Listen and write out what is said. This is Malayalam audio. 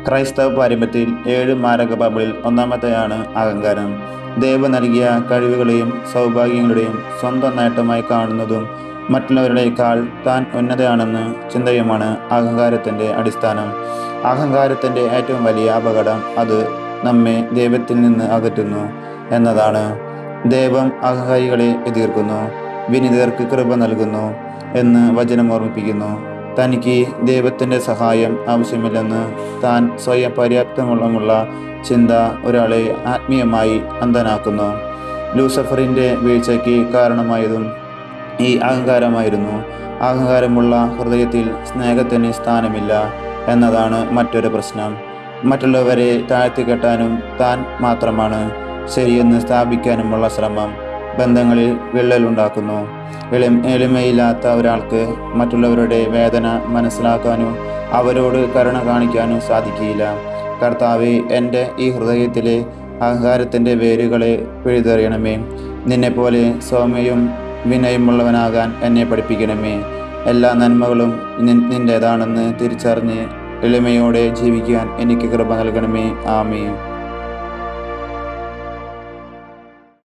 ക്രൈസ്തവ പാരമ്പര്യത്തിൽ 7 മാരക പാപങ്ങളിൽ ഒന്നാമത്തെയാണ് അഹങ്കാരം. ദൈവം നൽകിയ കഴിവുകളെയും സൗഭാഗ്യങ്ങളുടെയും സ്വന്തം നേട്ടമായി കാണുന്നതും മറ്റുള്ളവരുടേക്കാൾ താൻ ഉന്നതയാണെന്ന് ചിന്തയുമാണ് അഹങ്കാരത്തിൻ്റെ അടിസ്ഥാനം. അഹങ്കാരത്തിൻ്റെ ഏറ്റവും വലിയ അപകടം അത് നമ്മെ ദൈവത്തിൽ നിന്ന് അകറ്റുന്നു എന്നതാണ്. ദൈവം അഹങ്കാരികളെ എതിർക്കുന്നു, വിനീതർക്ക് കൃപ നൽകുന്നു എന്ന് വചനം ഓർമ്മിപ്പിക്കുന്നു. തനിക്ക് ദൈവത്തിൻ്റെ സഹായം ആവശ്യമില്ലെന്ന് താൻ സ്വയം പര്യാപ്തമുള്ള ചിന്ത ഒരാളെ ആത്മീയമായി അന്ധനാക്കുന്നു. ലൂസിഫറിൻ്റെ വീഴ്ചയ്ക്ക് കാരണമായതും ഈ അഹങ്കാരമായിരുന്നു. അഹങ്കാരമുള്ള ഹൃദയത്തിൽ സ്നേഹത്തിന് സ്ഥാനമില്ല എന്നതാണ് മറ്റൊരു പ്രശ്നം. മറ്റുള്ളവരെ താഴ്ത്തിക്കെട്ടാനും താൻ മാത്രമാണ് ശരിയെന്ന് സ്ഥാപിക്കാനുമുള്ള ശ്രമം ബന്ധങ്ങളിൽ വിള്ളലുണ്ടാക്കുന്നു. എളിമയില്ലാത്ത ഒരാൾക്ക് മറ്റുള്ളവരുടെ വേദന മനസ്സിലാക്കാനോ അവരോട് കരുണ കാണിക്കാനോ സാധിക്കില്ല. കർത്താവേ, എൻ്റെ ഈ ഹൃദയത്തിലെ അഹങ്കാരത്തിൻ്റെ വേരുകളെ പിഴുതെറിയണമേ. നിന്നെപ്പോലെ സൗമ്യയും വിനയമുള്ളവനാകാൻ എന്നെ പഠിപ്പിക്കണമേ. എല്ലാ നന്മകളും നിൻ്റേതാണെന്ന് തിരിച്ചറിഞ്ഞ് എളിമയോടെ ജീവിക്കാൻ എനിക്ക് കൃപ നൽകണമേ. ആമേൻ.